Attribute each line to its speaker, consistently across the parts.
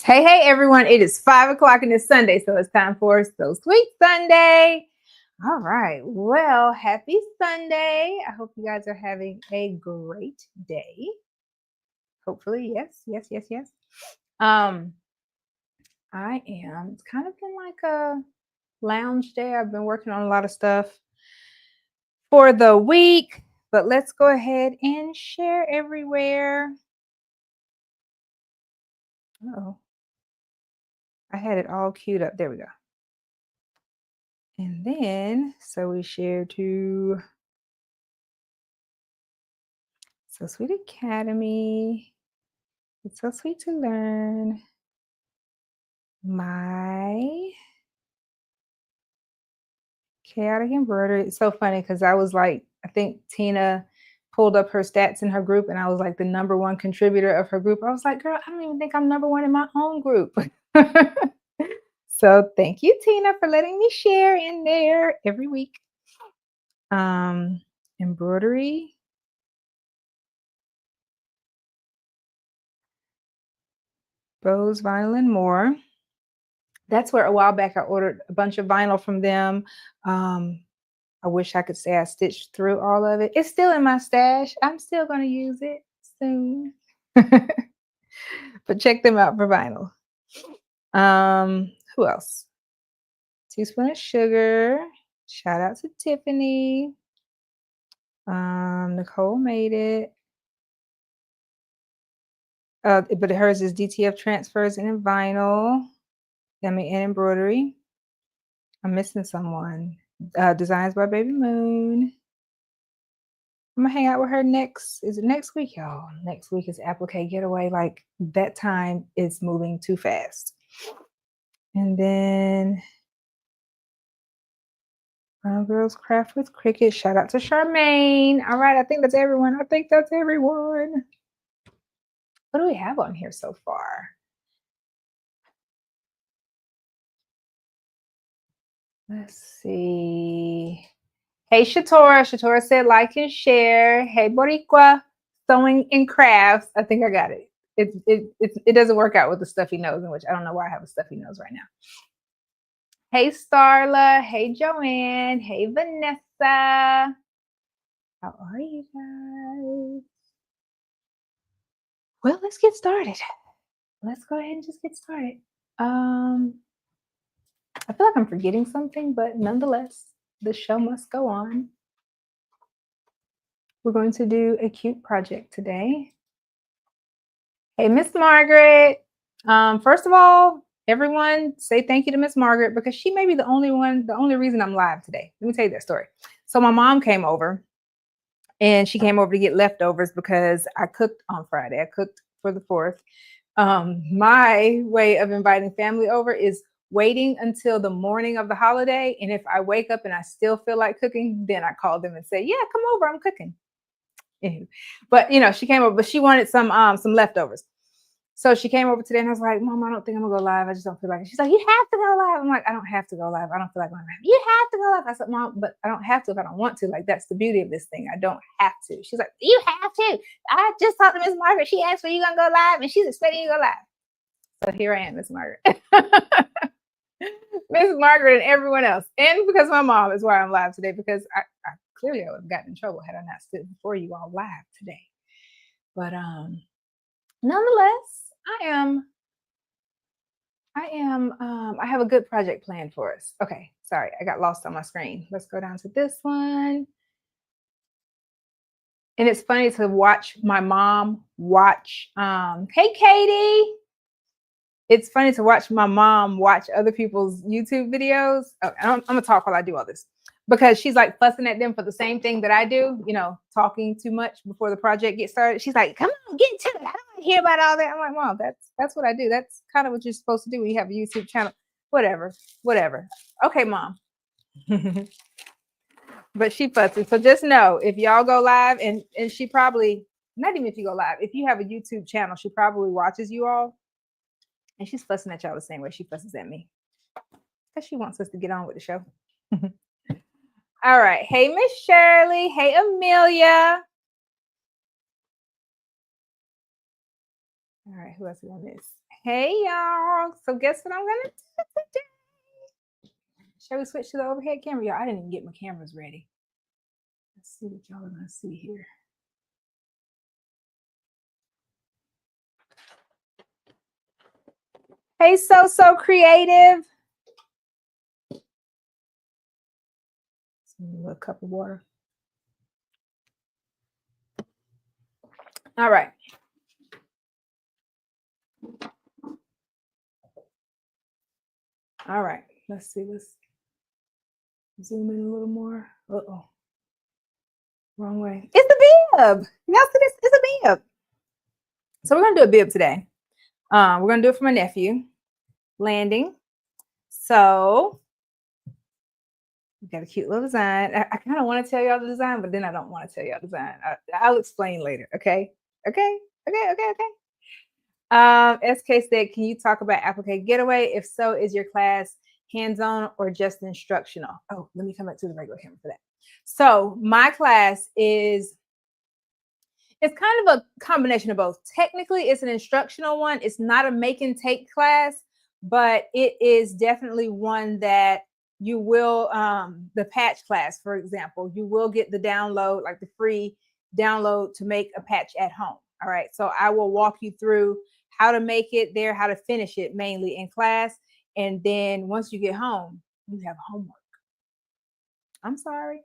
Speaker 1: Hey, everyone. It is 5 o'clock and it's Sunday, so it's time for So Sweet Sunday. All right. Well, happy Sunday. I hope you guys are having a great day. Hopefully, yes, yes, yes, yes. Um, I am. It's kind of been like a lounge day. I've been working on a lot of stuff for the week, but let's go ahead and share everywhere. Oh, I had it all queued up. There we go. And then, so we share to So Sweet Academy. It's so sweet to learn. My chaotic embroidery. It's so funny because I was like, I think Tina pulled up her stats in her group and I was like the #1 contributor of her group. I was like, girl, I don't even think I'm #1 in my own group. So thank you, Tina, for letting me share in there every week. Embroidery. Bose Vinyl and More. That's where a while back I ordered a bunch of vinyl from them. I wish I could say I stitched through all of it. It's still in my stash. I'm still going to use it soon. But check them out for vinyl. Who else? Teaspoon of sugar. Shout out to Tiffany. Nicole made it. But hers is DTF transfers and in vinyl. And embroidery. I'm missing someone. Designs by Baby Moon. I'm gonna hang out with her next. Is it next week, y'all? Next week is Applique Getaway. Like that time is moving too fast. And then Brown Girls Craft with Cricket. Shout out to Charmaine. All right, I think that's everyone. What do we have on here so far? Let's see. Hey, Shatora. Shatora said like and share. Hey, Boricua. Sewing and crafts. I think I got it. It doesn't work out with the stuffy nose, in which I don't know why I have a stuffy nose right now. Hey, Starla. Hey, Joanne. Hey, Vanessa. How are you guys? Well, let's get started. Let's go ahead and just get started. I feel like I'm forgetting something, but nonetheless, the show must go on. We're going to do a cute project today. Hey, Miss Margaret. First of all, everyone say thank you to Miss Margaret because she may be the only reason I'm live today. Let me tell you that story. So my mom came over and she came over to get leftovers because I cooked on Friday. I cooked for the 4th. My way of inviting family over is waiting until the morning of the holiday. And if I wake up and I still feel like cooking, then I call them and say, yeah, come over, I'm cooking. But she came over, but she wanted some leftovers. So she came over today and I was like, Mom, I don't think I'm gonna go live. I just don't feel like it. She's like, you have to go live. I'm like, I don't have to go live. I don't feel like going live. You have to go live. I said, Mom, but I don't have to if I don't want to. Like, that's the beauty of this thing. I don't have to. She's like, you have to. I just talked to Miss Margaret. She asked when you gonna go live and she's expecting you to go live. So here I am, Miss Margaret. Miss Margaret and everyone else. And because my mom is why I'm live today, because I clearly I would have gotten in trouble had I not stood before you all live today. But nonetheless, I have a good project planned for us. Okay, sorry, I got lost on my screen. Let's go down to this one. And it's funny to watch my mom watch, hey, Katie. It's funny to watch my mom watch other people's YouTube videos. Okay, I'm gonna talk while I do all this because she's like fussing at them for the same thing that I do, talking too much before the project gets started. She's like, come on, get to it. I don't want to hear about all that. I'm like, Mom, that's what I do. That's kind of what you're supposed to do when you have a YouTube channel. Whatever. Okay, Mom. But she fussing. So just know if y'all go live and she probably, not even if you go live, if you have a YouTube channel, she probably watches you all. And she's fussing at y'all the same way she fusses at me. Because she wants us to get on with the show. All right. Hey, Miss Shirley. Hey, Amelia. All right, who else we on this? Hey y'all. So guess what I'm gonna do today? Shall we switch to the overhead camera? Y'all, I didn't even get my cameras ready. Let's see what y'all are gonna see here. Hey, so creative. A little cup of water. All right. All right. Let's see. Let's zoom in a little more. Uh-oh. Wrong way. It's the bib. Y'all see this? It's a bib. So we're gonna do a bib today. We're gonna do it for my nephew, Landing. So we got a cute little design. I kind of want to tell y'all the design, but then I don't want to tell y'all the design. I'll explain later. Okay. SK said, can you talk about Applique Getaway? If so, is your class hands-on or just instructional? Oh, let me come back to the regular camera for that. So my class is, it's kind of a combination of both. Technically, it's an instructional one. It's not a make and take class, but it is definitely one that you will, the patch class, for example, you will get the download, like the free download to make a patch at home. All right. So I will walk you through how to make it there, how to finish it mainly in class. And then once you get home, you have homework. I'm sorry.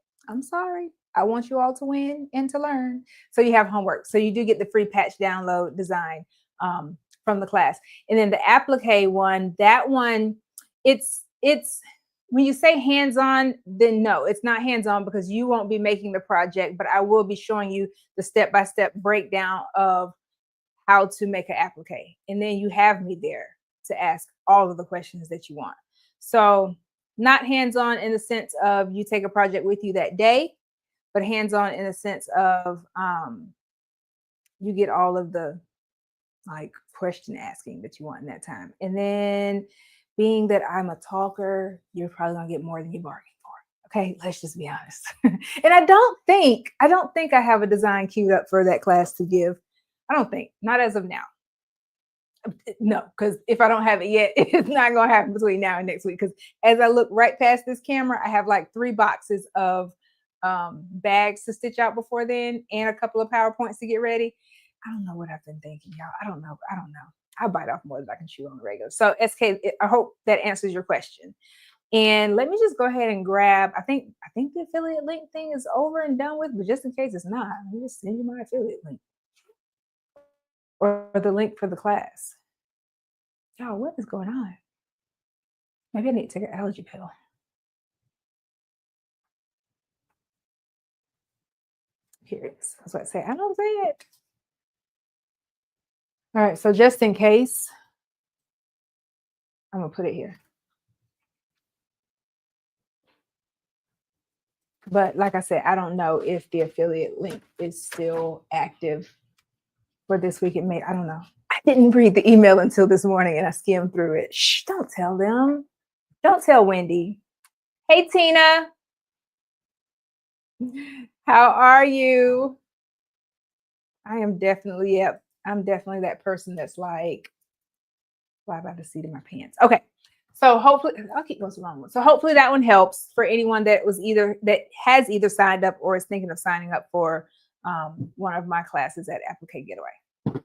Speaker 1: I want you all to win and to learn. So you have homework. So you do get the free patch download design from the class. And then the applique one, that one, it's when you say hands-on, then no, it's not hands-on because you won't be making the project, but I will be showing you the step-by-step breakdown of how to make an applique. And then you have me there to ask all of the questions that you want. So not hands-on in the sense of you take a project with you that day, but hands-on in the sense of you get all of the like question asking that you want in that time. And then being that I'm a talker, you're probably gonna get more than you bargained for. Okay, let's just be honest. And I don't think I have a design queued up for that class to give. I don't think, not as of now. No, because if I don't have it yet, it's not gonna happen between now and next week. Because as I look right past this camera, I have like 3 boxes of bags to stitch out before then, and a couple of PowerPoints to get ready. I don't know what I've been thinking, y'all. I don't know. I bite off more than I can chew on the regular. So SK, I hope that answers your question. And let me just go ahead and grab, I think the affiliate link thing is over and done with, but just in case it's not, let me just send you my affiliate link. Or the link for the class. Y'all, what is going on? Maybe I need to take an allergy pill. Here it is. That's what I say. I don't say it. All right, so just in case, I'm gonna put it here. But like I said, I don't know if the affiliate link is still active for this week. It may, I don't know. I didn't read the email until this morning and I skimmed through it. Shh, don't tell them. Don't tell Wendy. Hey, Tina. How are you? I am definitely, yep. I'm definitely that person that's like, fly by the seat of my pants. Okay. So hopefully, I'll keep those long ones. So hopefully that one helps for anyone that has either signed up or is thinking of signing up for one of my classes at Applique Getaway.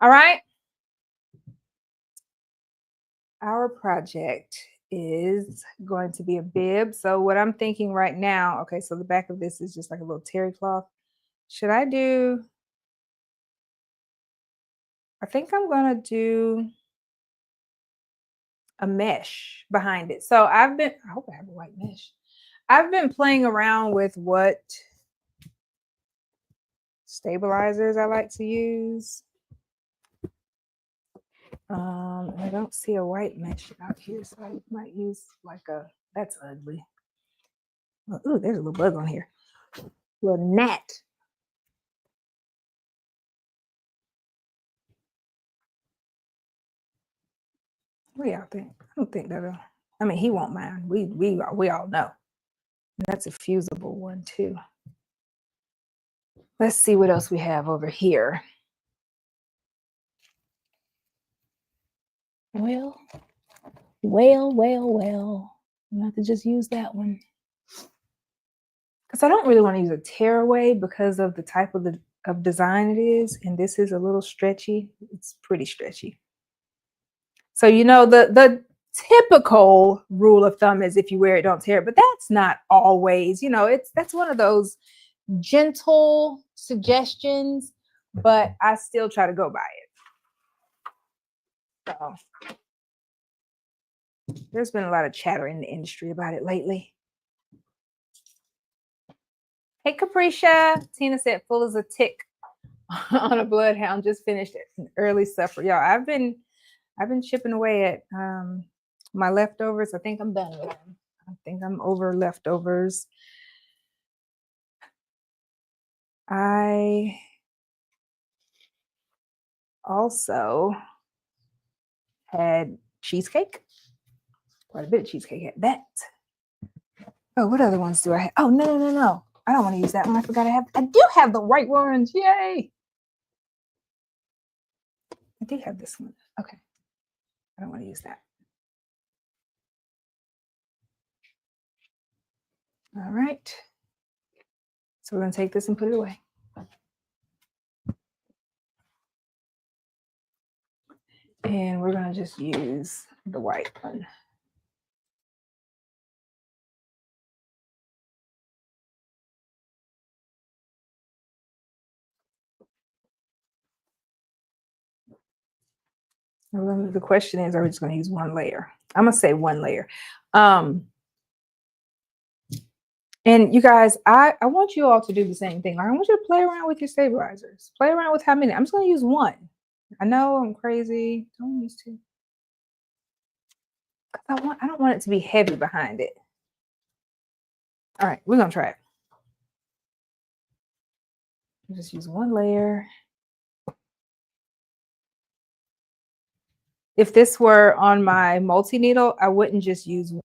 Speaker 1: All right. Our project is going to be a bib. So what I'm thinking right now, okay, so the back of this is just like a little terry cloth. Should I do, I think I'm going to do a mesh behind it. So I hope I have a white mesh. I've been playing around with what stabilizers I like to use. I don't see a white mesh out here, so I might use like that's ugly. Ooh, there's a little bug on here. Little gnat. What do y'all think? I don't think that'll, I mean, he won't mind. We all know. And that's a fusible one too. Let's see what else we have over here. Well, well. I'm gonna have to just use that one. Because I don't really want to use a tearaway because of the type of design it is. And this is a little stretchy. It's pretty stretchy. So the typical rule of thumb is if you wear it, don't tear it. But that's not always, that's one of those gentle suggestions, but I still try to go by it. So there's been a lot of chatter in the industry about it lately. Hey, Capricia. Tina said, full as a tick on a bloodhound. Just finished an early supper. Y'all, I've been chipping away at my leftovers. I think I'm done with them. I think I'm over leftovers. I also had cheesecake. Quite a bit of cheesecake at that. Oh, what other ones do I have? Oh, no. I don't want to use that one. I forgot I do have the white ones. Yay. I do have this one. Okay. I don't want to use that. All right. So we're going to take this and put it away. And we're going to just use the white one. The question is, are we just going to use one layer? I'm going to say one layer. And you guys, I want you all to do the same thing. I want you to play around with your stabilizers. Play around with how many. I'm just going to use one. I know I'm crazy. Don't use two. I don't want it to be heavy behind it. All right, we're going to try it. We'll just use one layer. If this were on my multi-needle, I wouldn't just use one.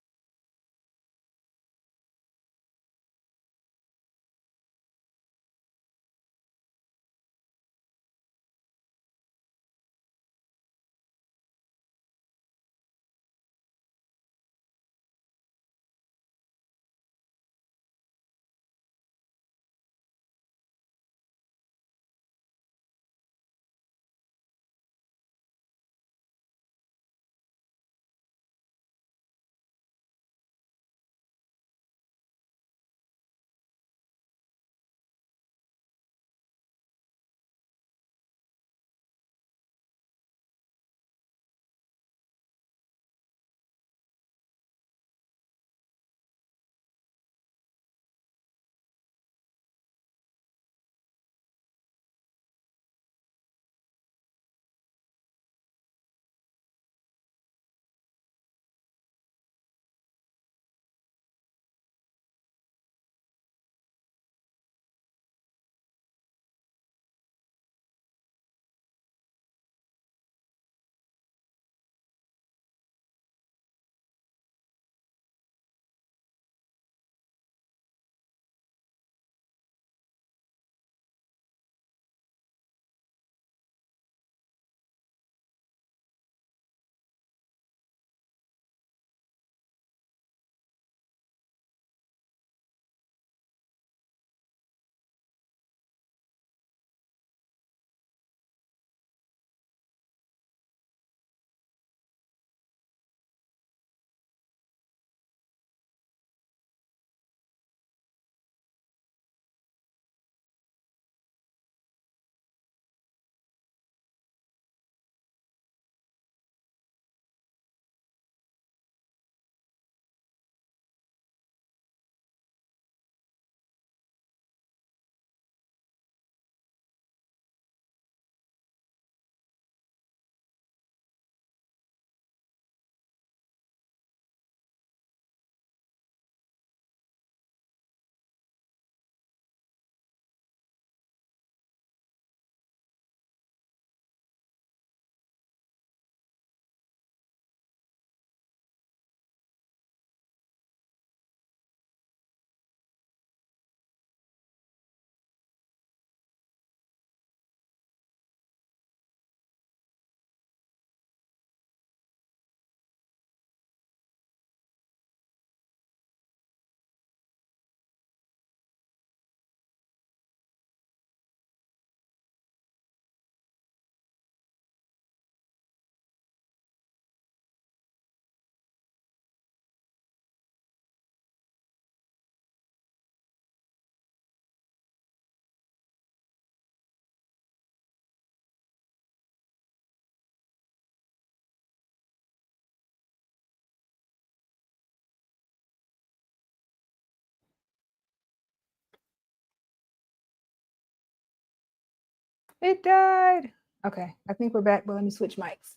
Speaker 1: It died. Okay, I think we're back, but let me switch mics.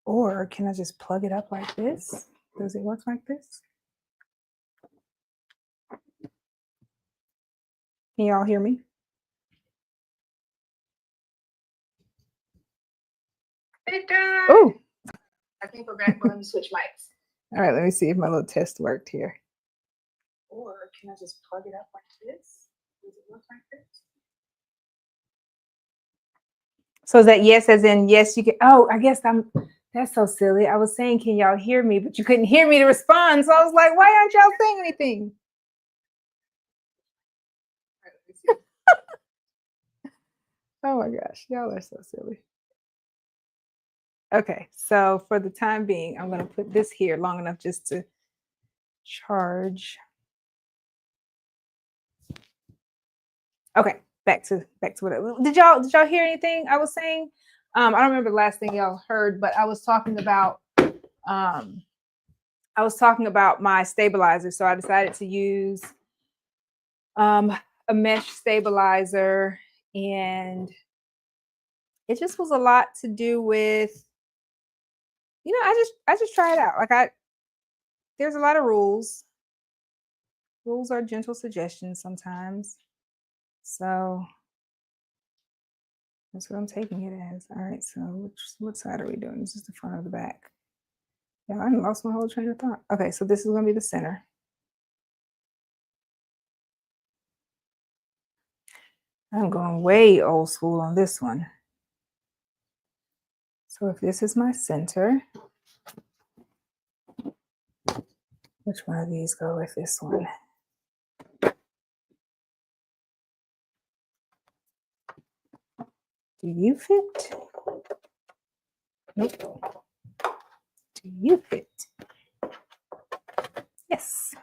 Speaker 1: Or can I just plug it up like this? Does it work like this? Can y'all hear me? It died. Oh, I think we're back, but let me switch mics. All right, let me see if my little test worked here. Or can I just plug it up like this? Does it look like this? So is that yes as in yes, you can? Oh, I guess that's so silly. I was saying, can y'all hear me? But you couldn't hear me to respond. So I was like, why aren't y'all saying anything? Oh my gosh, y'all are so silly. Okay, so for the time being, I'm gonna put this here long enough just to charge. Okay, back to what did y'all hear anything I was saying? I don't remember the last thing y'all heard, but I was talking about my stabilizer. So I decided to use a mesh stabilizer, and it just was a lot to do with, I just try it out. Like there's a lot of rules. Rules are gentle suggestions sometimes. So that's what I'm taking it as. All right, so what side are we doing? This is the front or the back? Yeah, I lost my whole train of thought. Okay, so this is gonna be the center. I'm going way old school on this one. So if this is my center, which one of these go with this one? Do you fit? Nope. Do you fit? Yes.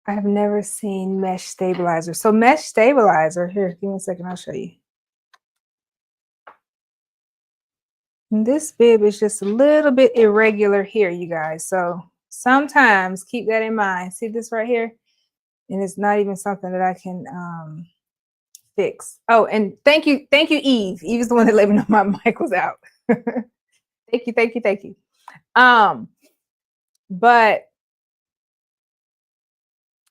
Speaker 1: I have never seen mesh stabilizer. So mesh stabilizer, here, give me a second, I'll show you. And this bib is just a little bit irregular here, you guys. So sometimes keep that in mind. See this right here? And it's not even something that I can fix. Oh, and thank you, Eve. Eve is the one that let me know my mic was out. Thank you. But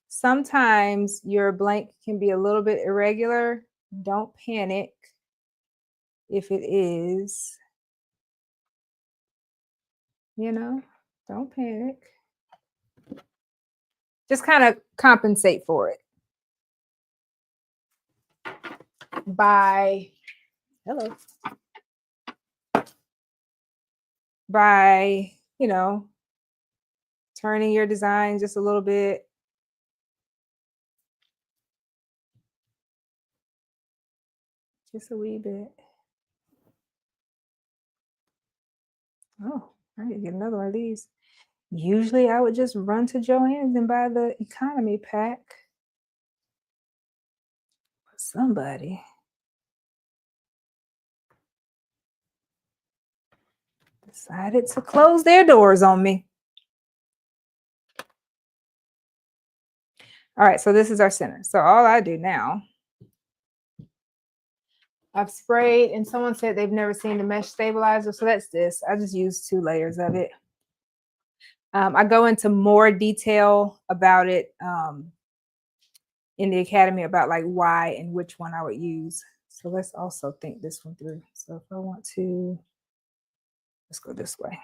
Speaker 1: sometimes your blank can be a little bit irregular. Don't panic if it is. Don't panic. Just kind of compensate for it by turning your design just a little bit. Just a wee bit. Oh, I need to get another one of these. Usually I would just run to Joann's and buy the economy pack. But somebody decided to close their doors on me. All right, so this is our center. So all I do now, I've sprayed, and someone said they've never seen the mesh stabilizer. So that's this. I just use 2 layers of it. I go into more detail about it in the academy about like why and which one I would use. So let's also think this one through. So if I want to, let's go this way.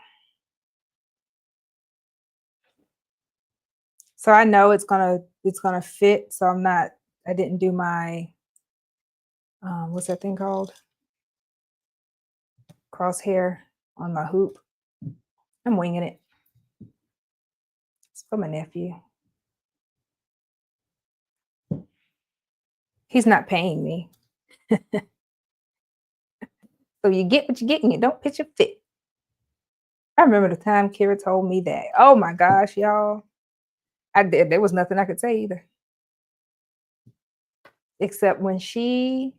Speaker 1: So I know it's gonna fit. So I didn't do my what's that thing called? Crosshair on my hoop. I'm winging it. It's for my nephew. He's not paying me. So you get what you get and you don't pitch a fit. I remember the time Kira told me that. Oh my gosh, y'all. There was nothing I could say either. Except when she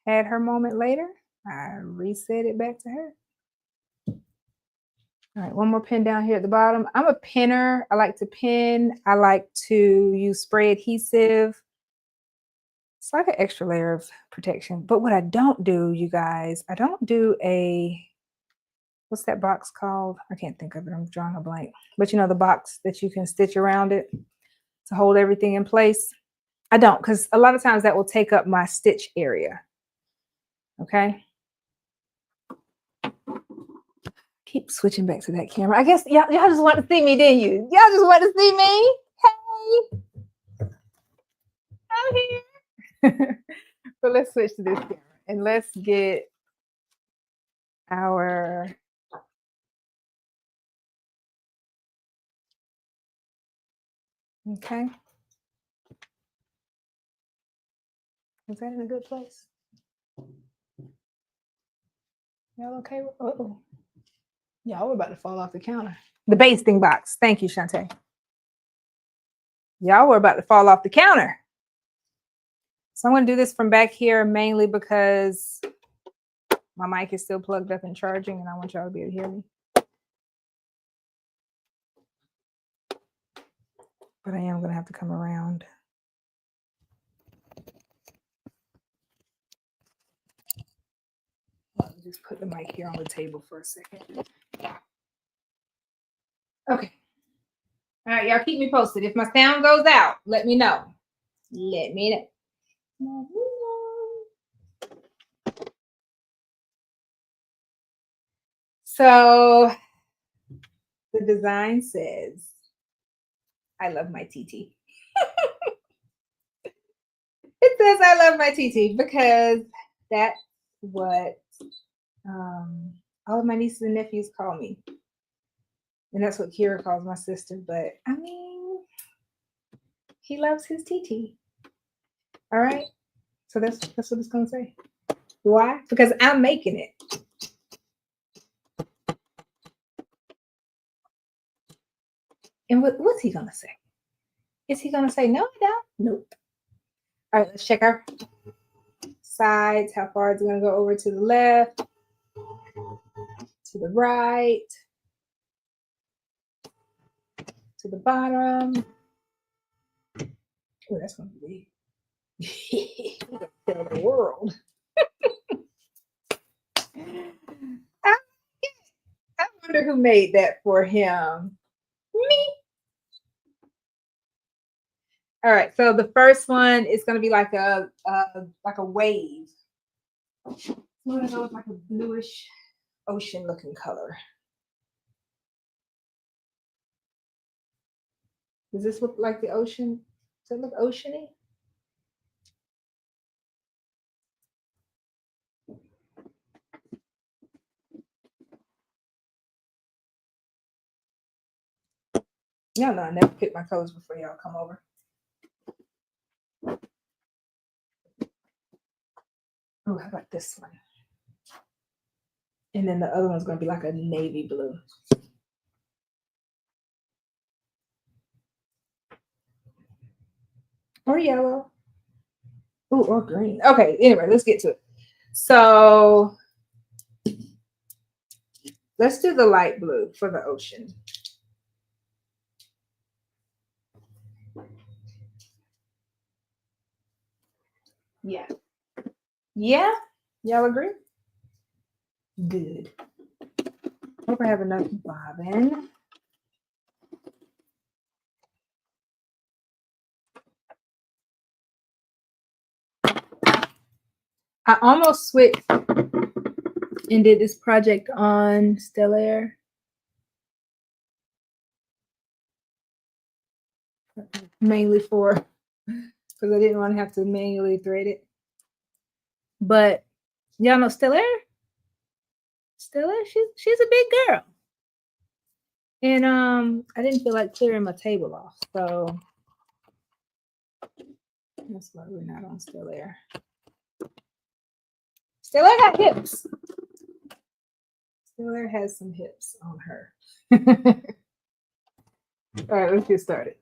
Speaker 1: had her moment later, I reset it back to her. All right, one more pin down here at the bottom. I'm a pinner. I like to pin. I like to use spray adhesive. It's like an extra layer of protection. But what I don't do, you guys, I don't do a, what's that box called? I can't think of it. I'm drawing a blank. But you know, the box that you can stitch around it to hold everything in place. I don't, because a lot of times that will take up my stitch area. Okay. Keep switching back to that camera. I guess y'all just want to see me, didn't you? Y'all just want to see me? Hey, I'm here. So let's switch to this camera and let's get our okay. Is that in a good place? Y'all okay? Uh-oh. Y'all, we're about to fall off the counter. The basting box. Thank you, Shantae. Y'all were about to fall off the counter. So I'm going to do this from back here mainly because my mic is still plugged up and charging and I want y'all to be able to hear me. But I am going to have to come around. Let me just put the mic here on the table for a second. Okay. All right, y'all keep me posted. If my sound goes out, let me know. Let me know. So the design says, I love my TT. It says I love my TT because that's what all of my nieces and nephews call me. And that's what Kira calls my sister. But I mean, he loves his TT. All right. So that's what it's gonna say. Why? Because I'm making it. And what's he gonna say? Is he gonna say no, I don't? Nope. All right, let's check our sides. How far it's gonna go over to the left, to the right, to the bottom. Oh, that's gonna be big. Tell the world. I wonder who made that for him. Me. All right, so the first one is going to be like a wave. It's going to go with like a bluish ocean looking color. Does this look like the ocean? Does it look oceany? No, I never pick my colors before y'all come over. Oh, how about this one? And then the other one's going to be like a navy blue. Or yellow. Oh, or green. Okay, anyway, let's get to it. So let's do the light blue for the ocean. Yeah. Yeah? Y'all agree? Good. Hope I have enough bobbin. I almost switched and did this project on Stellaire. Mainly because I didn't want to have to manually thread it. But y'all know Stellaire? Stellaire, she's a big girl. And I didn't feel like clearing my table off. So that's why we're not on Stellaire. Stellaire got hips. Stellaire has some hips on her. All right, let's get started.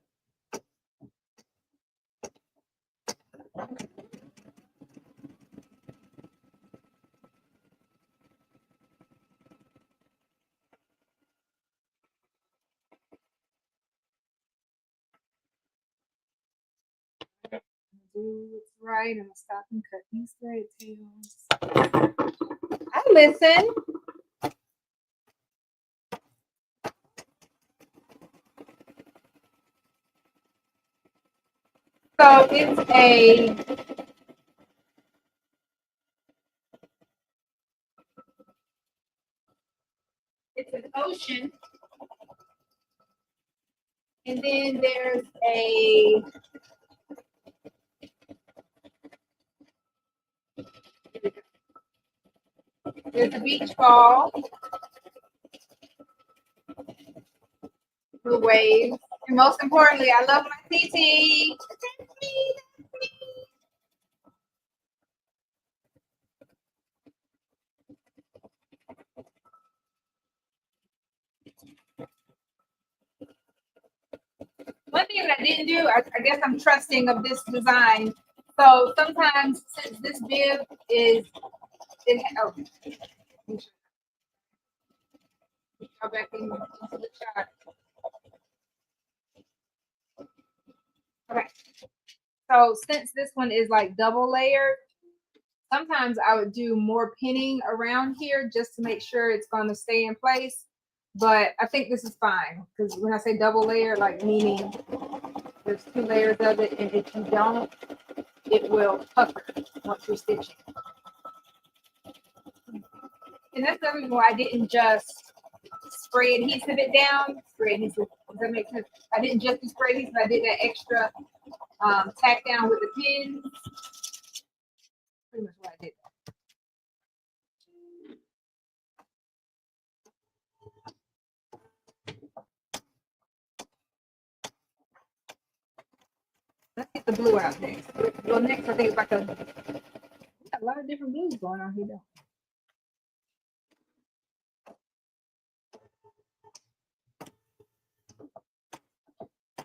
Speaker 1: do what's right. I'm gonna stop and cut these thread tails. I listen. So it's an ocean, and then there's a beach ball, the waves, and most importantly, I love my TT. One thing that I didn't do, I guess I'm trusting of this design. So sometimes since this bib is go back into the shot. Okay. So since this one is like double layered, sometimes I would do more pinning around here just to make sure it's going to stay in place. But I think this is fine because when I say double layer, like meaning there's 2 layers of it, and if you don't, it will pucker once you're stitching. And that's the reason why I didn't just spray adhesive it down. Spray adhesive, does that make sense? I didn't just do spray adhesive, I did that extra tack down with the pins. Pretty much what I did. Let's get the blue out next. Well, next I think it's like a lot of different blues going on here though.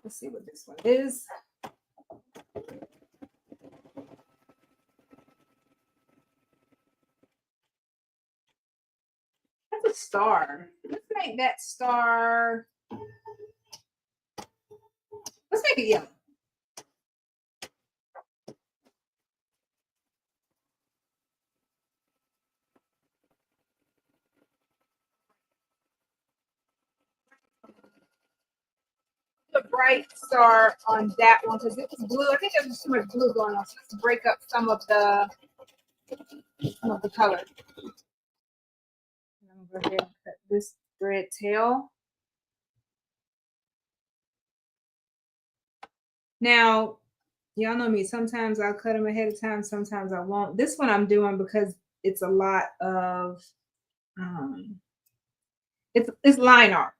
Speaker 1: Let's see what this one is. That's a star. Let's make that star. Let's make it yellow. A bright star on that one because it was blue. I think there's too much blue going on, so let's break up some of the color. I'm gonna go ahead and cut this thread tail. Now, y'all know me. Sometimes I'll cut them ahead of time. Sometimes I won't. This one I'm doing because it's a lot of it's line art.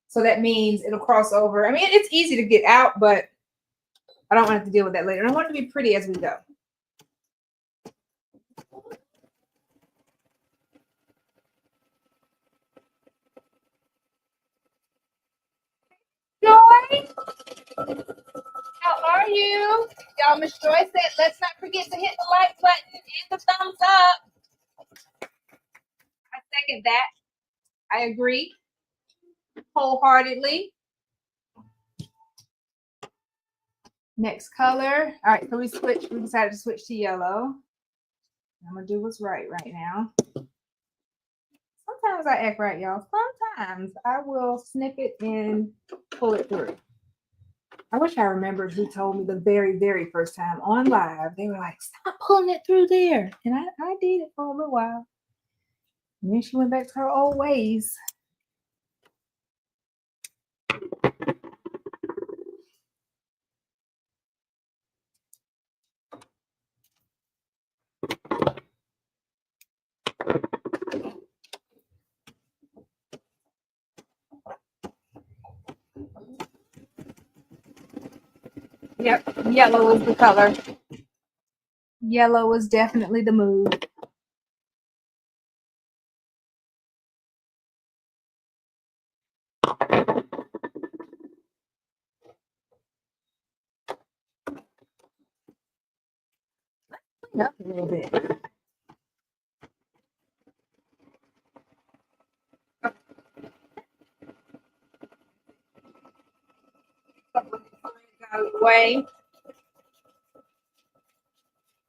Speaker 1: So that means it'll cross over. I mean, it's easy to get out, but I don't want to have to deal with that later. And I want it to be pretty as we go. Joy, how are you? Y'all, Miss Joy said, let's not forget to hit the like button and the thumbs up. I second that. I agree wholeheartedly. Next color. All right, so we decided to switch to yellow. I'm gonna do what's right now. Sometimes I act right, y'all. Sometimes I will snip it and pull it through. I wish I remembered who told me the very, very first time on live. They were like, stop pulling it through there. And I did it for a little while. And then she went back to her old ways. Yep, yellow is the color. Yellow is definitely the move. Up a little bit. Out of the way.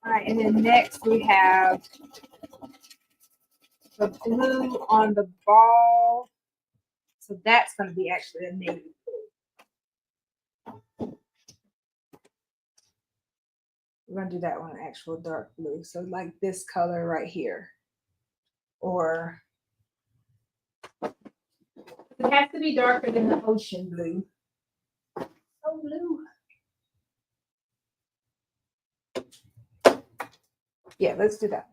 Speaker 1: All right, and then next we have the blue on the ball. So that's going to be actually a navy blue. We're going to do that one actual dark blue. So like this color right here. Or it has to be darker than the ocean blue. So blue. Yeah, let's do that.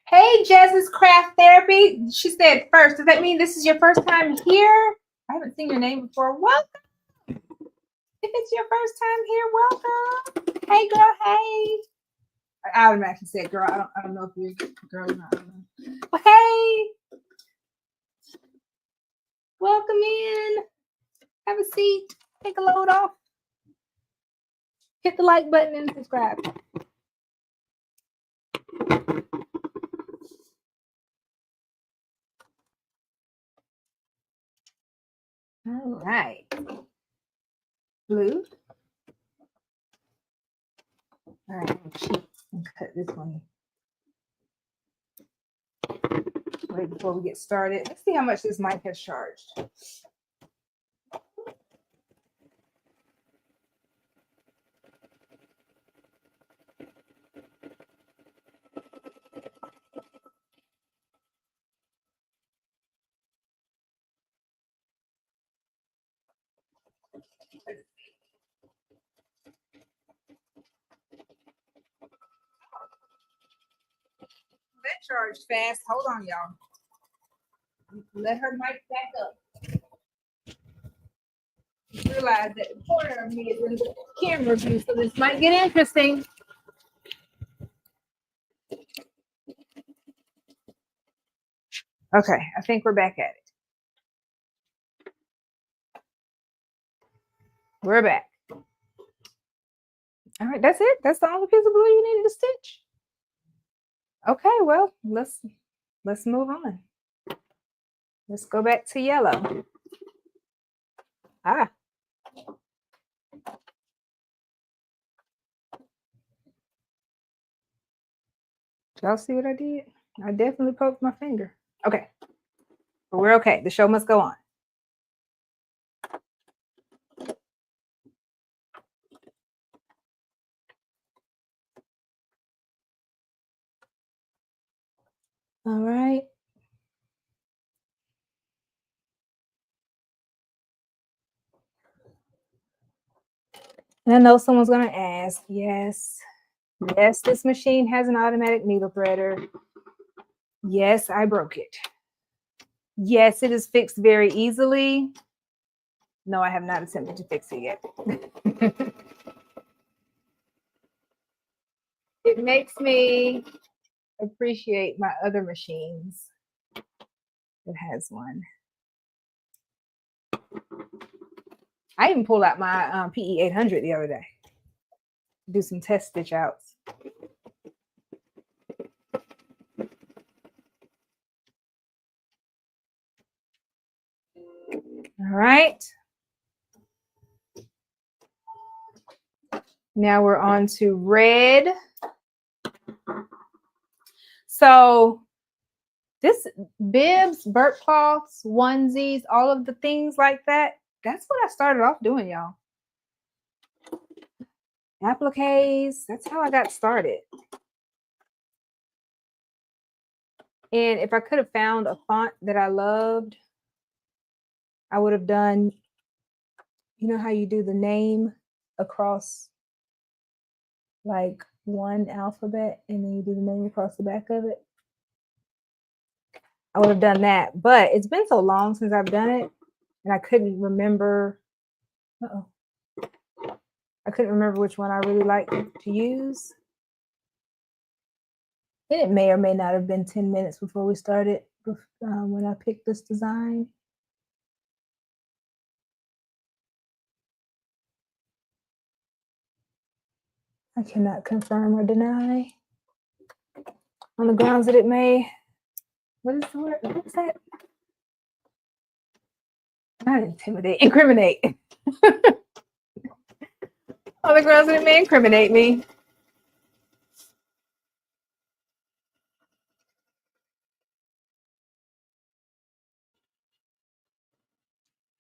Speaker 1: Hey, Jess's Craft Therapy. She said first. Does that mean this is your first time here? I haven't seen your name before. Welcome. If it's your first time here, welcome. Hey, girl. Hey. I automatically said girl. I don't know if you're a girl or not. Well, hey. Welcome in. Have a seat. Take a load off. Hit the like button and subscribe. All right. Blue. All right, I'm cheap and cut this one. Wait before we get started. Let's see how much this mic has charged. That charged fast. Hold on, y'all. Let her mic back up. Realize that the corner of me is in the camera view, so this might get interesting. Okay, I think we're back at it. We're back. All right, that's it. That's the only piece of blue you needed to stitch. Okay, well, let's move on. Let's go back to yellow. Y'all see what I did? I definitely poked my finger. Okay, but we're okay. The show must go on. All right. And I know someone's going to ask, yes, this machine has an automatic needle threader. Yes, I broke it. Yes, it is fixed very easily. No, I have not attempted to fix it yet. It makes me appreciate my other machines that has one. I even pulled out my PE 800 the other day. Do some test stitch outs. All right. Now we're on to red. So this bibs, burp cloths, onesies, all of the things like that, that's what I started off doing, y'all. Appliques, that's how I got started. And if I could have found a font that I loved, I would have done, you know how you do the name across like one alphabet and then you do the name across the back of it? I would have done that, but it's been so long since I've done it and I couldn't remember. I couldn't remember which one I really liked to use. And it may or may not have been 10 minutes before we started when I picked this design. I cannot confirm or deny on the grounds that it may. What is the word? What's that? Not intimidate, incriminate. All the girls that may incriminate me.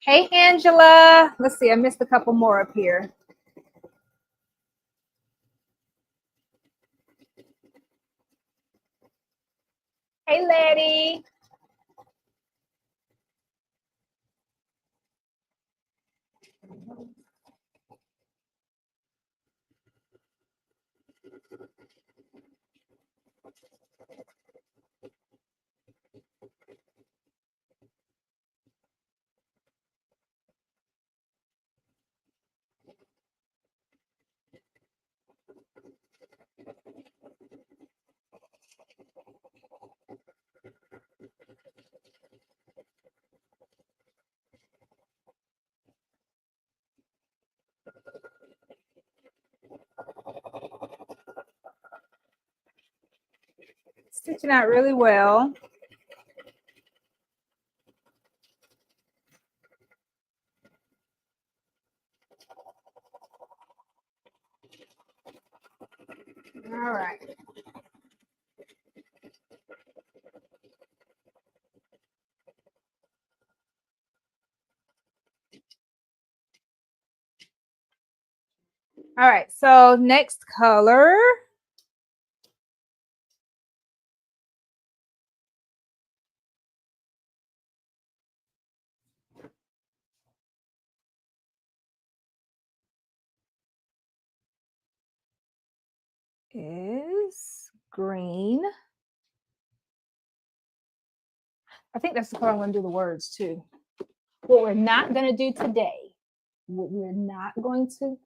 Speaker 1: Hey, Angela. Let's see. I missed a couple more up here. Hey, Letty. Stitching out really well. All right. All right. So next color. Is green. I think that's the color I'm going to do the words too. What we're not going to do today, what we're not going to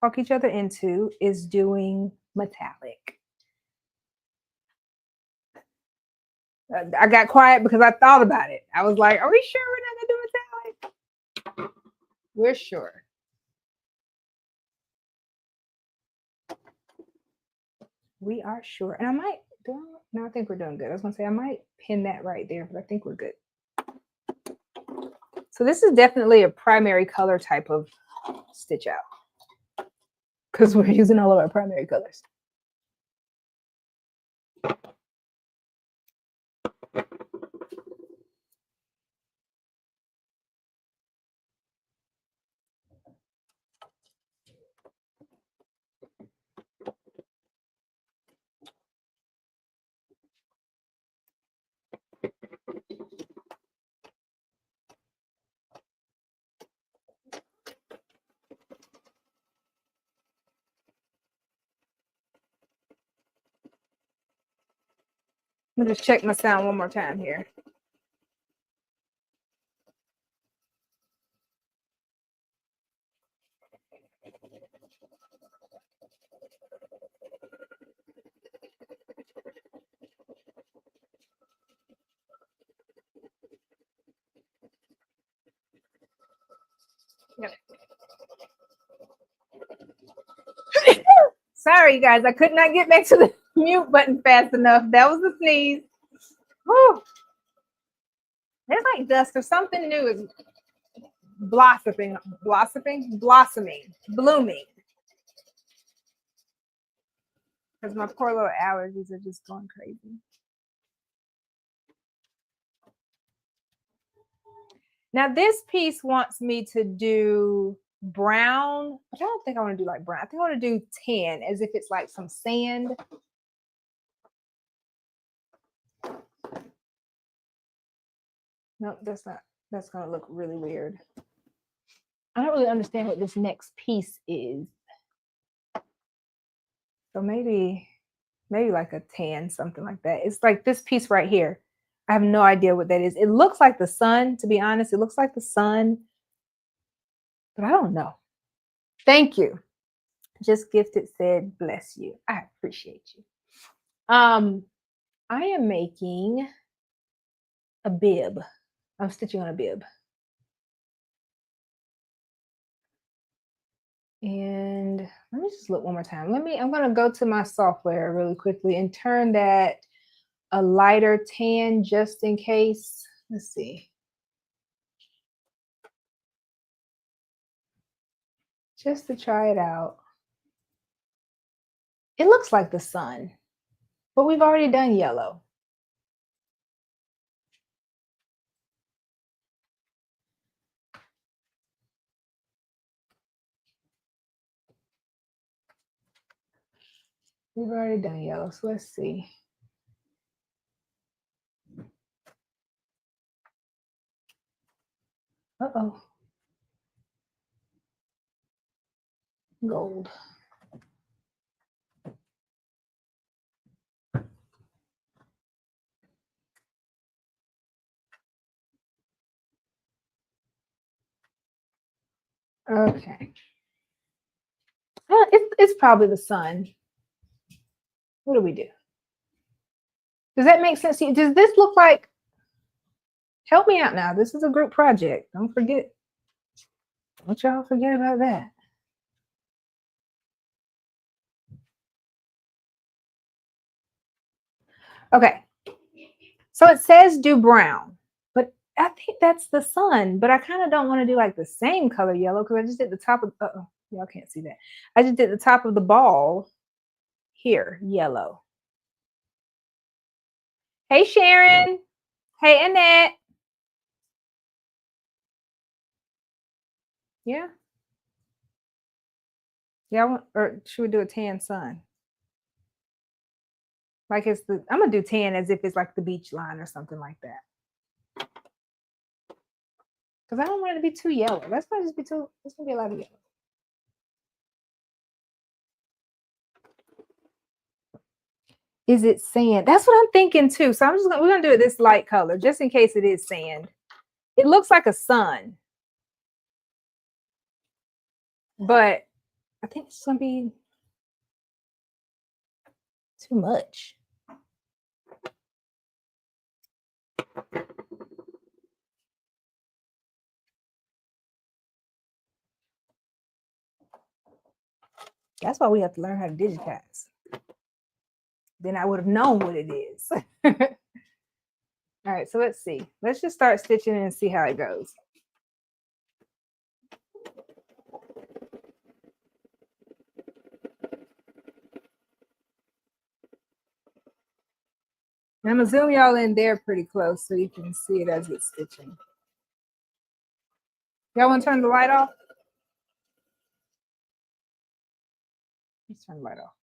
Speaker 1: talk each other into is doing metallic. I got quiet because I thought about it. I was like, are we sure we're not going to do metallic? We're sure. We are sure. And I might do, no, I think we're doing good. I was going to say, I might pin that right there, but I think we're good. So this is definitely a primary color type of stitch out because we're using all of our primary colors. Let me just check my sound one more time here. Yep. Sorry, you guys. I could not get back to the mute button fast enough. That was a sneeze. Whew. There's like dust or something new is blossoming, blooming. Because my poor little allergies are just going crazy. Now this piece wants me to do brown, but I don't think I want to do like brown. I think I want to do tan as if it's like some sand. No, that's not. That's going to look really weird. I don't really understand what this next piece is. So maybe like a tan, something like that. It's like this piece right here. I have no idea what that is. It looks like the sun, to be honest. It looks like the sun, but I don't know. Thank you. Just Gifted said, bless you. I appreciate you. I am making a bib. I'm stitching on a bib. And let me just look one more time. I'm going to go to my software really quickly and turn that a lighter tan just in case. Let's see. just to try it out. It looks like the sun, but we've already done yellow. We've already done yellow, so let's see. Uh-oh. Gold. Okay. It's probably the sun. What do we do? Does that make sense to you? Does this look like, help me out now. This is a group project. Don't forget. Don't y'all forget about that. Okay. So it says do brown, but I think that's the sun, but I kind of don't want to do like the same color yellow because I just did the top of, uh-oh, y'all can't see that. I just did the top of the ball here, yellow. Hey, Sharon. Hey, Annette. Yeah. Yeah, or should we do a tan sun? Like it's the, I'm gonna do tan as if it's like the beach line or something like that. Because I don't want it to be too yellow. That's gonna just be too, it's gonna be a lot of yellow. Is it sand? That's what I'm thinking too. So we're gonna do it this light color just in case it is sand. It looks like a sun, but I think it's gonna be too much. That's why we have to learn how to digitize. Then I would have known what it is. All right, so let's see. Let's just start stitching and see how it goes. I'm gonna zoom y'all in there pretty close so you can see it as it's stitching. Y'all want to turn the light off? Let's turn the light off.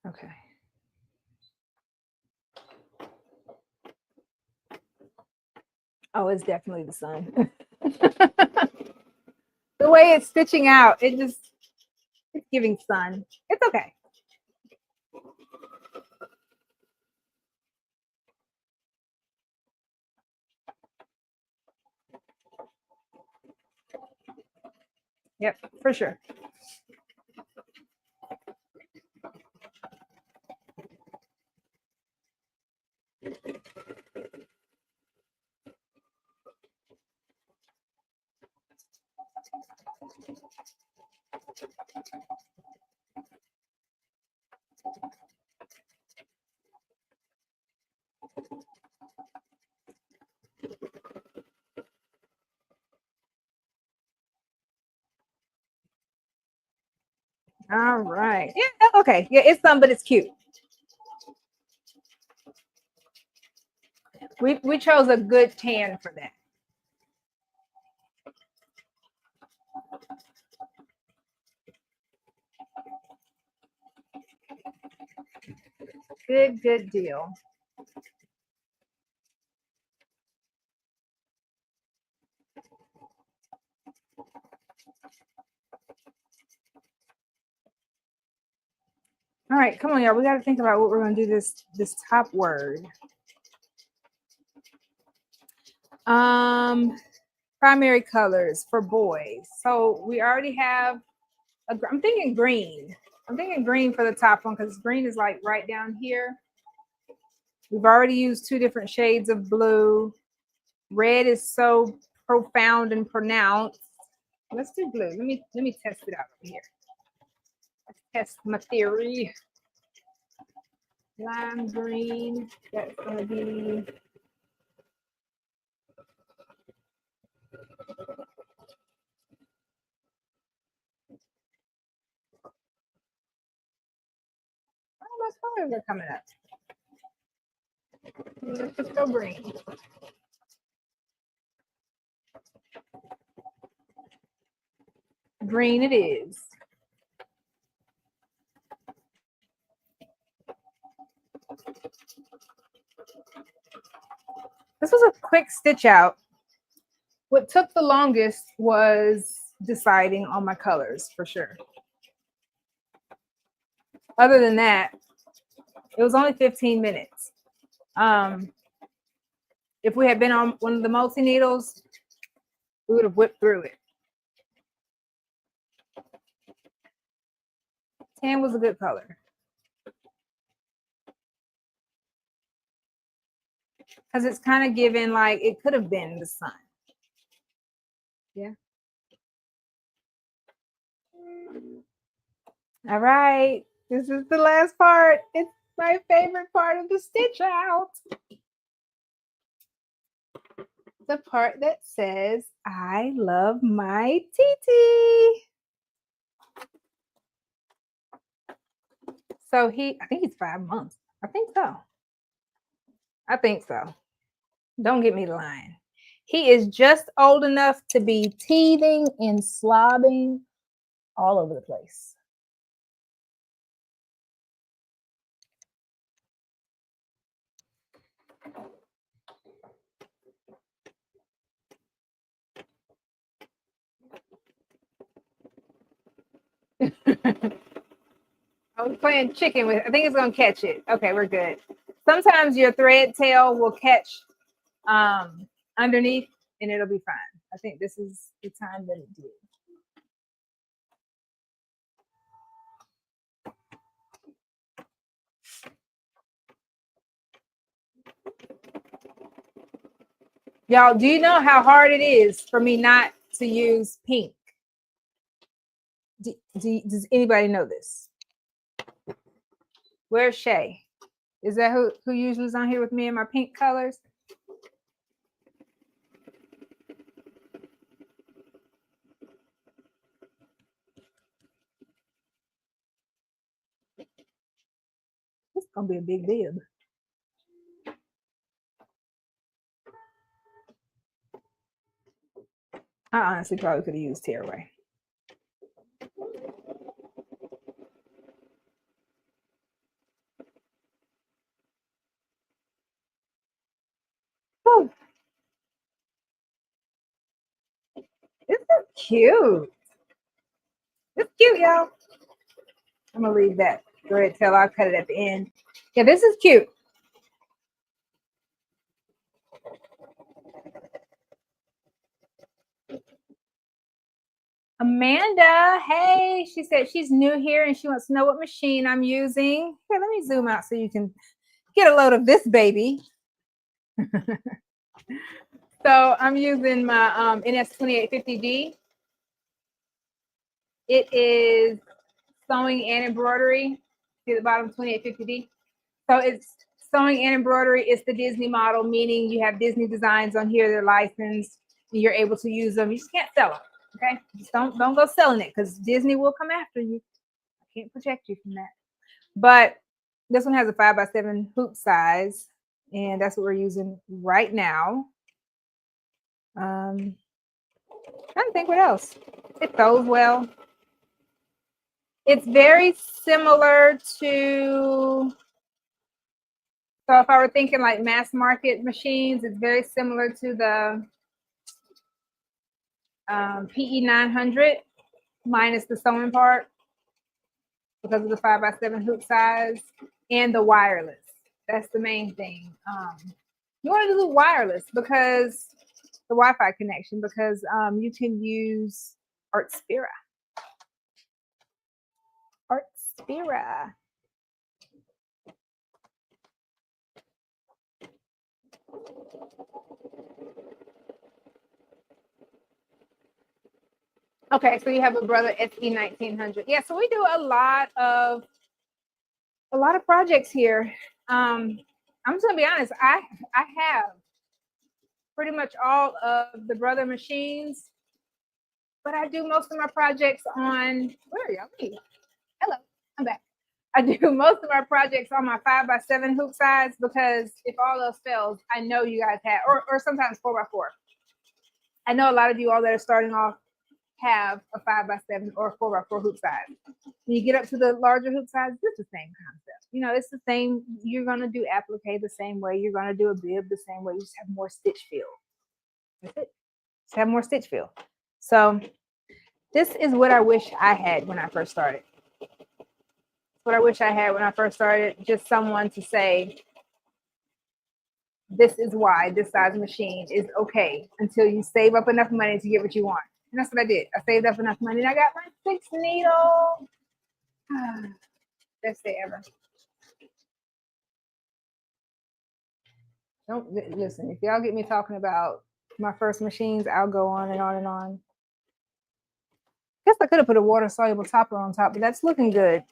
Speaker 1: Okay. Oh, it's definitely the sun. The way it's stitching out, it's giving sun. It's okay. Yep, for sure. All right. Yeah, okay. Yeah, it's some, but it's cute. We chose a good tan for that. Good deal. All right, come on, y'all. We got to think about what we're going to do this top word. Primary colors for boys. So we already have I'm thinking green. I'm thinking green for the top one because green is like right down here. We've already used 2 different shades of blue. Red is so profound and pronounced. Let's do blue. Let me test it out over here. Let's test my theory. Lime green. That's gonna be colors are coming up. Let's just go green. Green it is. This was a quick stitch out. What took the longest was deciding on my colors for sure. Other than that, it was only 15 minutes. If we had been on one of the multi-needles, we would have whipped through it. Tan was a good color. Because it's kind of given like it could have been the sun. Yeah. All right. This is the last part. It's my favorite part of the stitch out. The part that says, I love my TT. So I think he's 5 months. I think so. Don't get me lying. He is just old enough to be teething and slobbing all over the place. I was playing chicken with, I think it's gonna catch it. Okay, we're good. Sometimes your thread tail will catch underneath and it'll be fine. I think this is the time that it did. Y'all, do you know how hard it is for me not to use pink? Does anybody know this? Where's Shay? Is that who usually is on here with me in my pink colors? This is gonna be a big bib. I honestly probably could have used tearaway. Oh, this is cute. It's cute, y'all. I'm gonna leave that thread tail. I'll cut it at the end. Yeah, this is cute. Amanda, hey, she said she's new here and she wants to know what machine I'm using. Here, let me zoom out so you can get a load of this baby. So I'm using my NS2850D. It is sewing and embroidery. See the bottom 2850D. So it's sewing and embroidery. It's the Disney model, meaning you have Disney designs on here. They're licensed. And you're able to use them. You just can't sell them. Okay, just don't go selling it because Disney will come after you. I can't protect you from that. But this one has a 5x7 hoop size, and that's what we're using right now. I don't think what else. It sews well. It's very similar to. So if I were thinking like mass market machines, it's very similar to the PE 900 minus the sewing part because of the 5x7 hoop size and the wireless. That's the main thing. You want to do wireless because the Wi-Fi connection because you can use Artspira. Artspira. Okay, so you have a brother SE 1900. Yeah, so we do a lot of projects here. I'm just gonna be honest. I have pretty much all of the brother machines, but I do most of my projects on. Where are y'all? Hello, I'm back. I do most of our projects on my 5x7 hoop size because if all else fails, I know you guys have, or sometimes 4x4. I know a lot of you all that are starting off have a 5x7 or 4x4 hoop size. When you get up to the larger hoop size, it's the same concept. You know, it's the same. You're gonna do applique the same way. You're gonna do a bib the same way. You just have more stitch feel. That's it. Just have more stitch feel. So this is what I wish I had when I first started. What I wish I had when I first started, just someone to say, this is why this size machine is okay until you save up enough money to get what you want. And that's what I did. I saved up enough money and I got my 6 needle. Best day ever. Don't listen. If y'all get me talking about my first machines, I'll go on and on and on. Guess I could have put a water soluble topper on top, but that's looking good.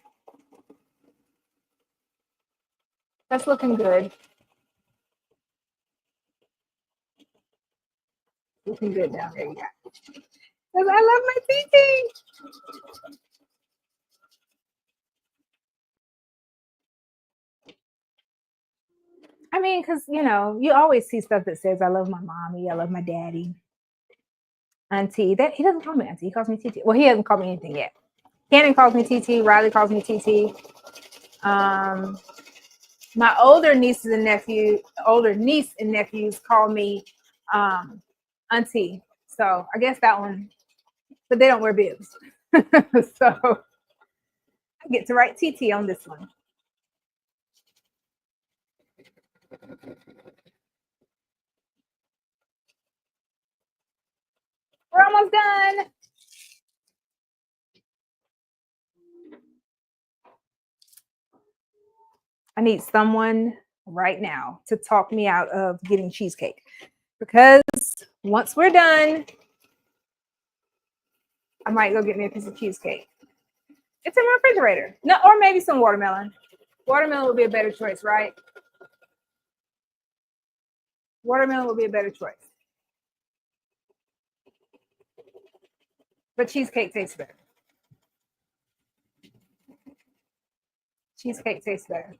Speaker 1: That's looking good. Looking good down there, yeah. I love my TT. I mean, because you know, you always see stuff that says, "I love my mommy, I love my daddy, auntie." That he doesn't call me auntie; he calls me TT. Well, he hasn't called me anything yet. Cannon calls me TT. Riley calls me TT. My older niece and nephews call me auntie. So I guess that one, but they don't wear bibs, so I get to write TT on this one. We're almost done. I need someone right now to talk me out of getting cheesecake, because once we're done, I might go get me a piece of cheesecake. It's in my refrigerator. No, or maybe some watermelon. Watermelon would be a better choice, right? Watermelon would be a better choice. But cheesecake tastes better. Cheesecake tastes better.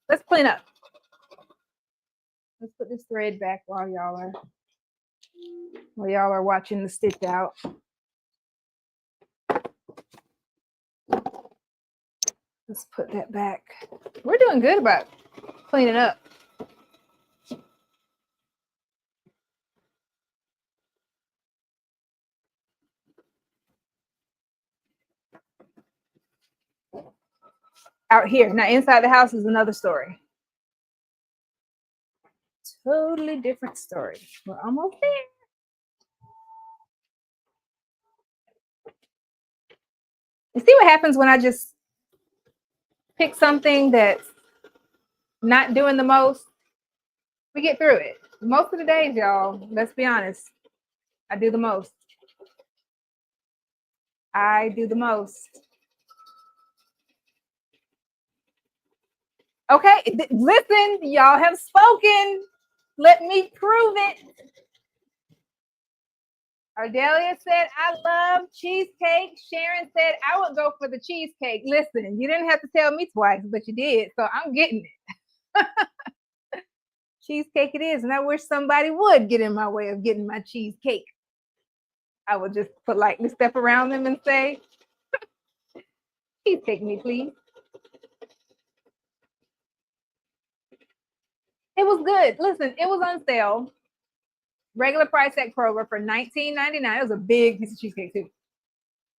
Speaker 1: Let's clean up. Let's put this thread back while y'all are watching the stitch out. Let's put that back. We're doing good about cleaning up. Out here. Now inside the house is another story. Totally different story. We're almost there. You see what happens when I just pick something that's not doing the most? We get through it. Most of the days, y'all, let's be honest, I do the most. I do the most. Okay, listen, y'all have spoken. Let me prove it. Ardelia said, I love cheesecake. Sharon said, I would go for the cheesecake. Listen, you didn't have to tell me twice, but you did. So I'm getting it. Cheesecake it is. And I wish somebody would get in my way of getting my cheesecake. I would just politely step around them and say, cheesecake me, please. It was good. Listen, it was on sale. Regular price at Kroger for $19.99. It was a big piece of cheesecake too,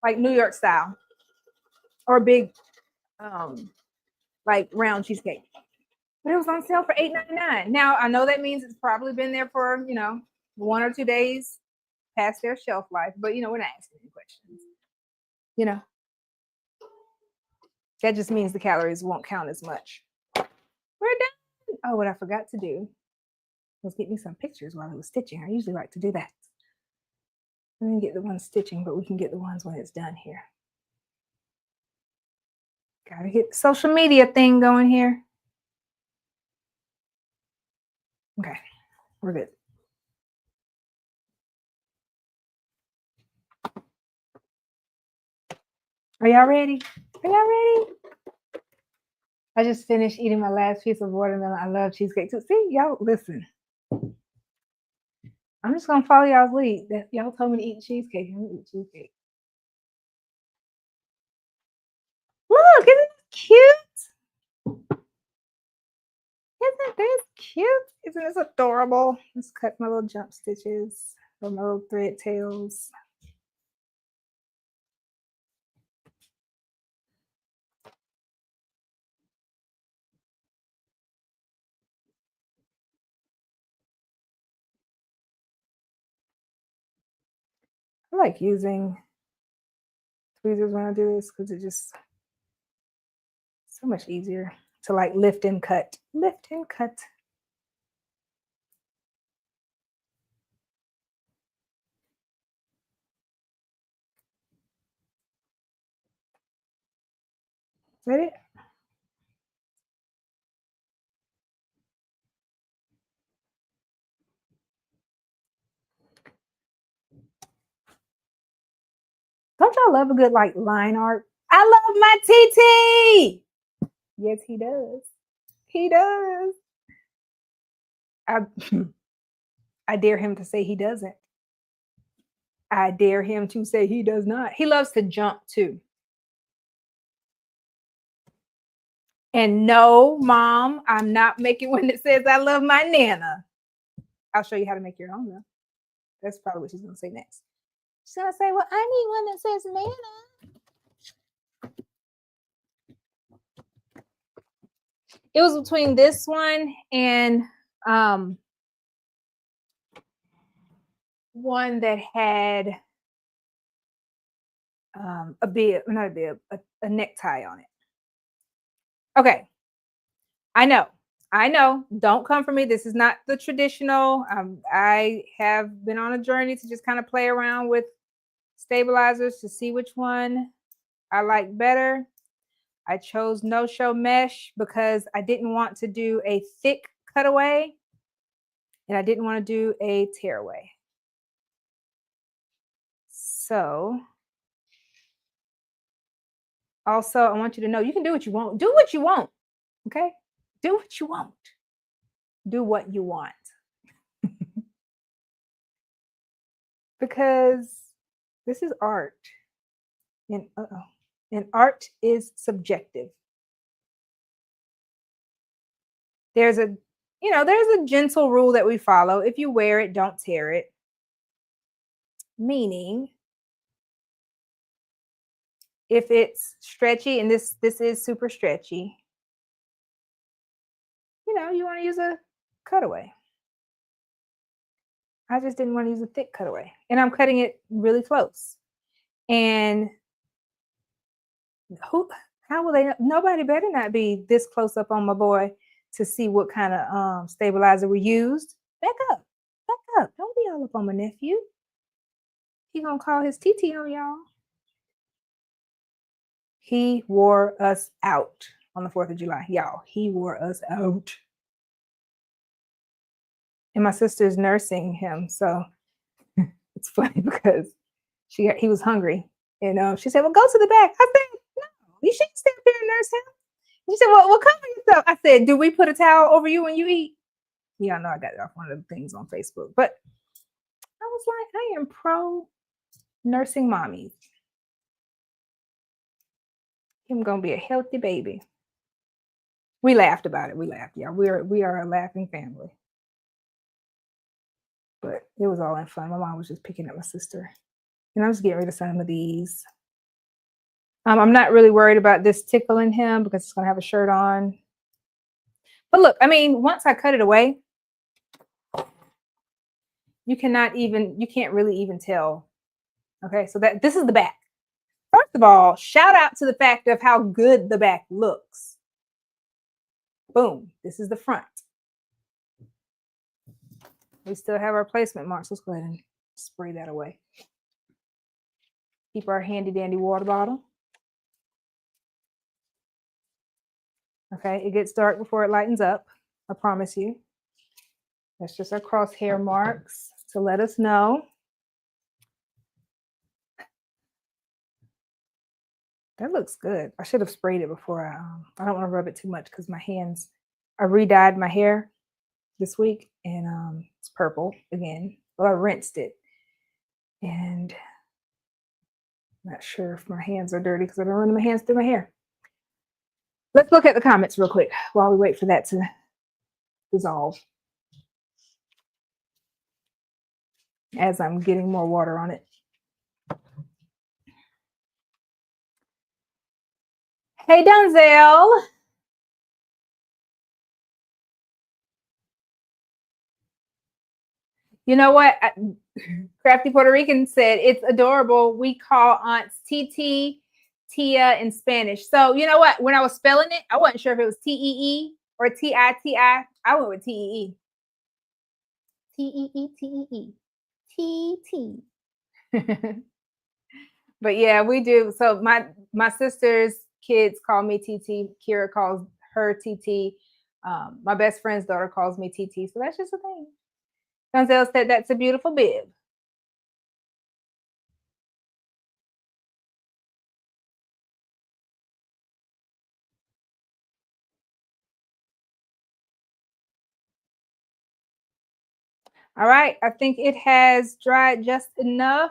Speaker 1: like New York style, or big, like round cheesecake. But it was on sale for $8.99. Now I know that means it's probably been there for 1 or 2 days past their shelf life, but we're not asking any questions. That just means the calories won't count as much. We're done. Oh, what I forgot to do was get me some pictures while I was stitching. I usually like to do that. I didn't get the ones stitching, but we can get the ones when it's done here. Gotta get the social media thing going here. Okay, we're good. Are y'all ready? Are y'all ready? I just finished eating my last piece of watermelon. I love cheesecake too. See, y'all, listen. I'm just gonna follow y'all's lead. Y'all told me to eat cheesecake. I'm gonna eat cheesecake. Look, isn't it cute? Isn't this cute? Isn't this adorable? Let's cut my little jump stitches or my little thread tails. I like using tweezers when I do this because it's just so much easier to like lift and cut. Lift and cut. Is that it? Don't y'all love a good like line art? I love my TT. Yes, he does. He does. I, I dare him to say he doesn't. I dare him to say he does not. He loves to jump too. And no, mom, I'm not making one that says I love my Nana. I'll show you how to make your own though. That's probably what she's gonna say next. She's gonna say, well, I need one that says Nana. It was between this one and one that had a bib, not a bib, a necktie on it. Okay. I know. Don't come for me. This is not the traditional. I have been on a journey to just kind of play around with stabilizers to see which one I like better. I chose no-show mesh because I didn't want to do a thick cutaway and I didn't want to do a tearaway. So also, I want you to know you can do what you want. Do what you want. Okay? Do what you want. Do what you want. Because this is art. And art is subjective. There's a gentle rule that we follow. If you wear it, don't tear it. Meaning, if it's stretchy, and this is super stretchy, you want to use a cutaway. I just didn't want to use a thick cutaway. And I'm cutting it really close. And how will they know? Nobody better not be this close up on my boy to see what kind of stabilizer we used. Back up. Don't be all up on my nephew. He gonna call his TT on y'all. He wore us out on the 4th of July. Y'all, he wore us out. And my sister's nursing him. So it's funny because he was hungry. And she said, well, go to the back. I said, no, you shouldn't stay up here and nurse him. She said, well, cover yourself. I said, do we put a towel over you when you eat? Yeah, I know I got it off one of the things on Facebook. But I was like, I am pro nursing mommies. Him gonna be a healthy baby. We laughed about it. We laughed. Yeah, we are a laughing family. But it was all in fun. My mom was just picking up my sister. And I was getting rid of some of these. I'm not really worried about this tickling him because it's going to have a shirt on. But look, I mean, once I cut it away, you can't really even tell. Okay, so this is the back. First of all, shout out to the fact of how good the back looks. Boom, this is the front. We still have our placement marks. Let's go ahead and spray that away. Keep our handy dandy water bottle. Okay, it gets dark before it lightens up. I promise you. That's just our crosshair marks to let us know. That looks good. I should have sprayed it before I don't want to rub it too much because my hands, I re-dyed my hair this week and it's purple again. Well, I rinsed it and I'm not sure if my hands are dirty because I've been running my hands through my hair. Let's look at the comments real quick while we wait for that to dissolve as I'm getting more water on it. Hey, Donzel. You know what? Crafty Puerto Rican said, it's adorable. We call aunts TT, Tia in Spanish. So you know what? When I was spelling it, I wasn't sure if it was T-E-E or T-I-T-I. I went with T-E-E. T-E-E, T-E-E. T-T. But yeah, we do. So my sister's kids call me TT. Kira calls her TT. My best friend's daughter calls me TT. So that's just a thing. Donzel said that's a beautiful bib. All right, I think it has dried just enough.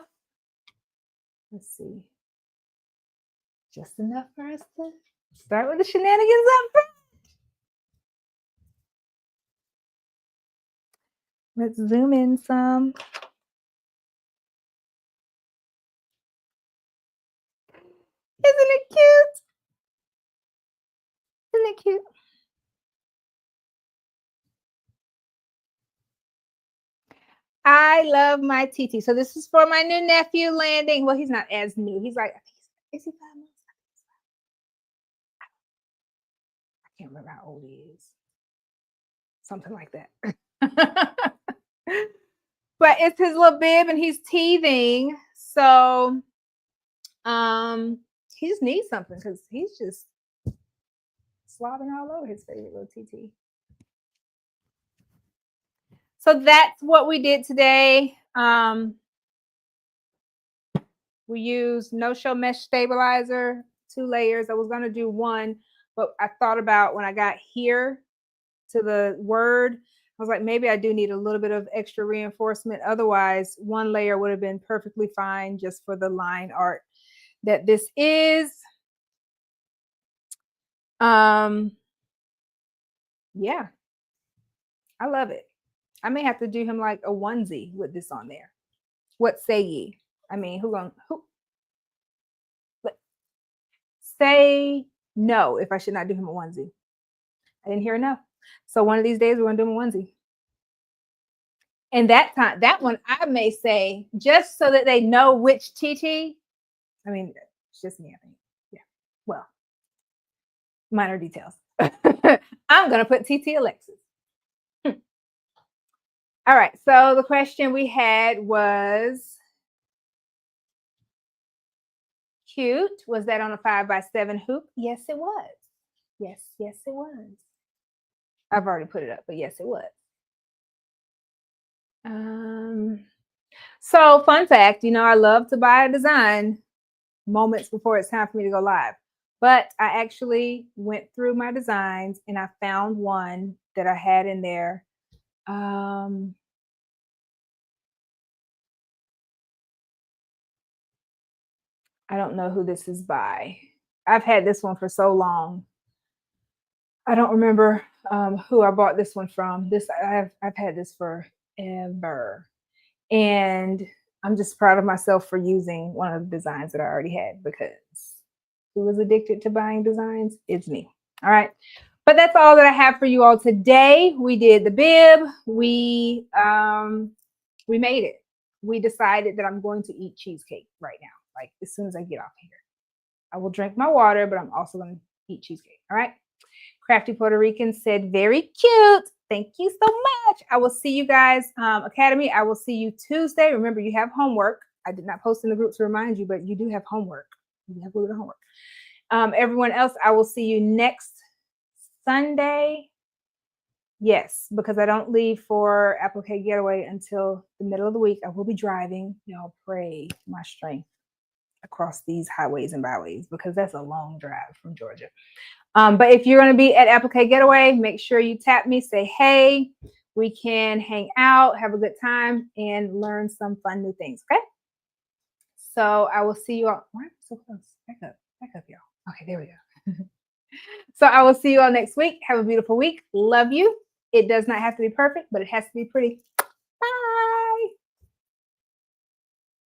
Speaker 1: Let's see. Just enough for us to start with the shenanigans up front. Let's zoom in some. Isn't it cute? Isn't it cute? I love my TT. So this is for my new nephew Landing. Well, he's not as new. He's like, is he 5 months? I can't remember how old he is. Something like that. But it's his little bib and he's teething. So he just needs something because he's just slobbing all over his favorite little TT. So that's what we did today. We used no-show mesh stabilizer, 2 layers. I was going to do 1, but I thought about when I got here to the word, I was like, maybe I do need a little bit of extra reinforcement. Otherwise, 1 layer would have been perfectly fine just for the line art that this is. Yeah, I love it. I may have to do him like a onesie with this on there. What say ye? I mean, who say no if I should not do him a onesie? I didn't hear enough. So one of these days we're gonna do him a onesie. And that time, that one I may say just so that they know which TT. I mean, it's just me, I think. Yeah. Well, minor details. I'm gonna put TT Alexis. All right. So the question we had was cute. Was that on a 5x7 hoop? Yes, it was. Yes, it was. I've already put it up, but yes, it was. So fun fact, I love to buy a design moments before it's time for me to go live. But I actually went through my designs and I found one that I had in there. I don't know who this is by. I've had this one for so long. I don't remember who I bought this one from. I've had this forever. And I'm just proud of myself for using one of the designs that I already had because who was addicted to buying designs? It's me. All right. But that's all that I have for you all today. We did the bib. We made it. We decided that I'm going to eat cheesecake right now. Like as soon as I get off here. I will drink my water, but I'm also going to eat cheesecake. All right. Crafty Puerto Rican said, very cute. Thank you so much. I will see you guys, Academy. I will see you Tuesday. Remember, you have homework. I did not post in the group to remind you, but you do have homework. You have a little bit of homework. Everyone else, I will see you next Sunday. Yes, because I don't leave for Applique Getaway until the middle of the week. I will be driving. Y'all pray my strength. across these highways and byways because that's a long drive from Georgia. But if you're going to be at Applique Getaway, make sure you tap me, say, hey, we can hang out, have a good time, and learn some fun new things. Okay. So I will see you all. Why am I so close? Back up, y'all. Okay, there we go. So I will see you all next week. Have a beautiful week. Love you. It does not have to be perfect, but it has to be pretty.